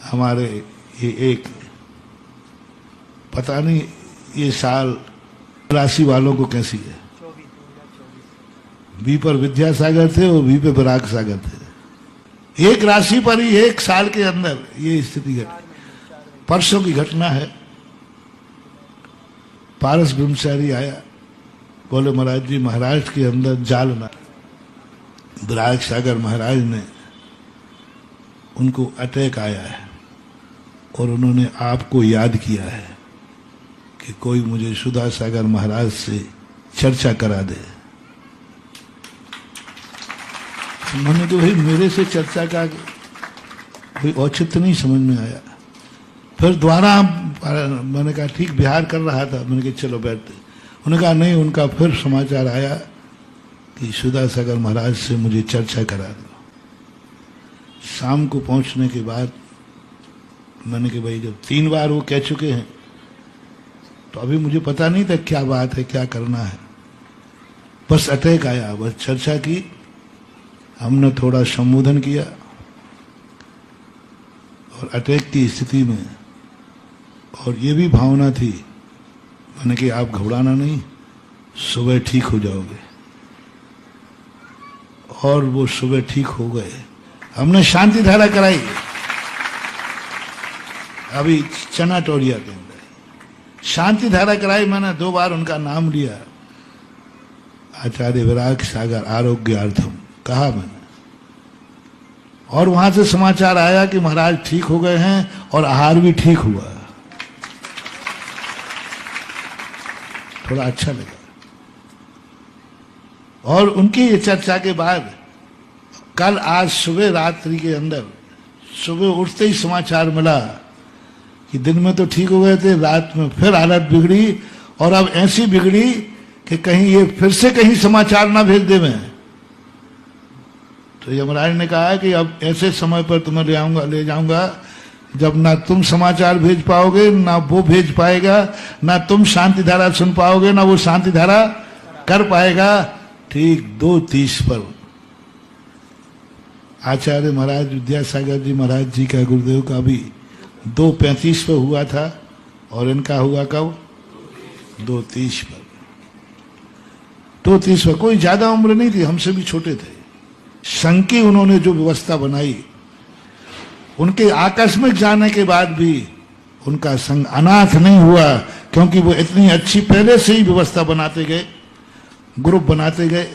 हमारे ये एक पता नहीं ये साल राशि वालों को कैसी है। बी पर विद्यासागर थे और बी पे पराग सागर थे। एक राशि पर ही एक साल के अंदर ये स्थिति घटी। परसों की घटना है। पारस ब्रह्मचारी आया, बोले महाराज जी महाराष्ट्र के अंदर जालना पराग सागर महाराज ने उनको अटैक आया है और उन्होंने आपको याद किया है कि कोई मुझे सुधा सागर महाराज से चर्चा करा दे। मैंने तो भाई मेरे से चर्चा का कोई औचित्य नहीं समझ में आया। फिर दोबारा मैंने कहा ठीक बिहार कर रहा था, मैंने कहा चलो बैठते। उन्होंने कहा नहीं, उनका फिर समाचार आया कि सुधा सागर महाराज से मुझे चर्चा करा दो। शाम को पहुंचने के बाद मैंने कहा भाई जब 3 बार वो कह चुके हैं तो अभी मुझे पता नहीं था क्या बात है, क्या करना है। बस अटैक आया, बस चर्चा की, हमने थोड़ा संबोधन किया और अटैक की स्थिति में और ये भी भावना थी, मैंने कि आप घबराना नहीं, सुबह ठीक हो जाओगे। और वो सुबह ठीक हो गए। हमने शांति धारा कराई अभी चनाटोरिया के अंदर शांति धारा कराई। मैंने 2 बार उनका नाम लिया, आचार्य विराग सागर आरोग्यार्थम कहा मैंने। और वहां से समाचार आया कि महाराज ठीक हो गए हैं और आहार भी ठीक हुआ। थोड़ा अच्छा लगा। और उनकी ये चर्चा के बाद कल आज सुबह रात्रि के अंदर सुबह उठते ही समाचार मिला कि दिन में तो ठीक हो गए थे, रात में फिर हालत बिगड़ी और अब ऐसी बिगड़ी कि कहीं ये फिर से कहीं समाचार ना भेज दे। मैं तो यमराज ने कहा कि अब ऐसे समय पर तुम्हें ले जाऊंगा जब ना तुम समाचार भेज पाओगे, ना वो भेज पाएगा, ना तुम शांति धारा सुन पाओगे, ना वो शांति धारा कर पाएगा। ठीक 2:30 पर आचार्य महाराज विद्यासागर जी महाराज जी का गुरुदेव का भी 2:35 पर हुआ था और इनका हुआ कब? 2:30 पर। 2:30 पर। कोई ज्यादा उम्र नहीं थी, हमसे भी छोटे थे। संघ की उन्होंने जो व्यवस्था बनाई, उनके आकस्मिक जाने के बाद भी उनका संघ अनाथ नहीं हुआ, क्योंकि वो इतनी अच्छी पहले से ही व्यवस्था बनाते गए, ग्रुप बनाते गए,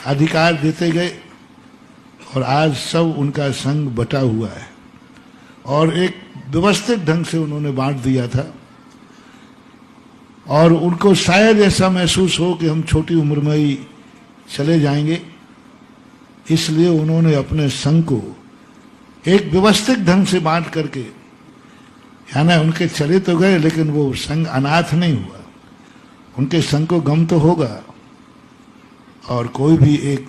अधिकार देते गए और आज सब उनका संघ बटा हुआ है और एक व्यवस्थित ढंग से उन्होंने बांट दिया था। और उनको शायद ऐसा महसूस हो कि हम छोटी उम्र में ही चले जाएंगे, इसलिए उन्होंने अपने संघ को एक व्यवस्थित ढंग से बांट करके, यानी उनके चले तो गए लेकिन वो संघ अनाथ नहीं हुआ। उनके संघ को गम तो होगा और कोई भी एक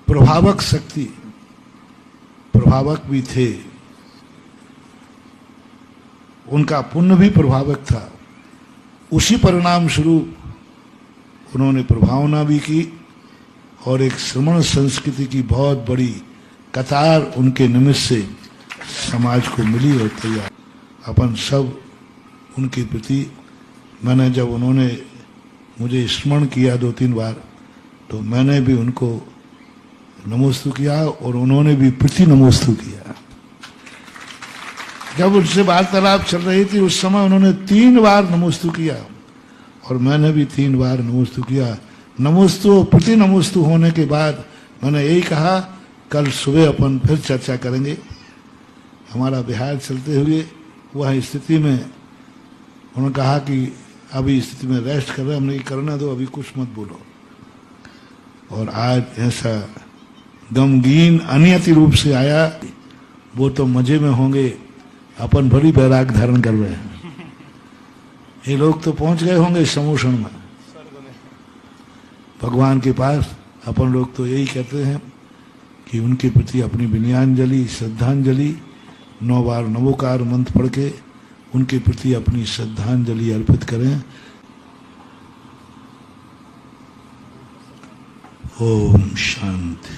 प्रभावक शक्ति, प्रभावक भी थे, उनका पुण्य भी प्रभावक था। उसी परिणाम स्वरूप उन्होंने प्रभावना भी की और एक श्रमण संस्कृति की बहुत बड़ी कतार उनके निमित्त से समाज को मिली और तैयार। अपन सब उनके प्रति, मैंने जब उन्होंने मुझे स्मरण किया 2-3 बार तो मैंने भी उनको नमोस्तु किया और उन्होंने भी प्रति नमोस्तु किया। जब उनसे वार्तालाप चल रही थी उस समय उन्होंने 3 बार नमोस्तु किया और मैंने भी 3 बार नमोस्तु किया। नमोस्तु और प्रति नमोस्तु होने के बाद मैंने यही कहा कल सुबह अपन फिर चर्चा करेंगे। हमारा बिहार चलते हुए वह स्थिति में उन्होंने कहा कि अभी स्थिति में रेस्ट कर रहे, हमने करना दो, अभी कुछ मत बोलो। और आज ऐसा गमगीन अनियति रूप से आया, वो तो मजे में होंगे, अपन बड़ी बैराग धारण कर रहे हैं। ये लोग तो पहुंच गए होंगे समोषण में भगवान के पास। अपन लोग तो यही कहते हैं कि उनके प्रति अपनी विनयाञ्जलि, श्रद्धांजलि 9 बार नमोकार मंत्र पढ़ के उनके प्रति अपनी श्रद्धांजलि अर्पित करें। ओम शांति।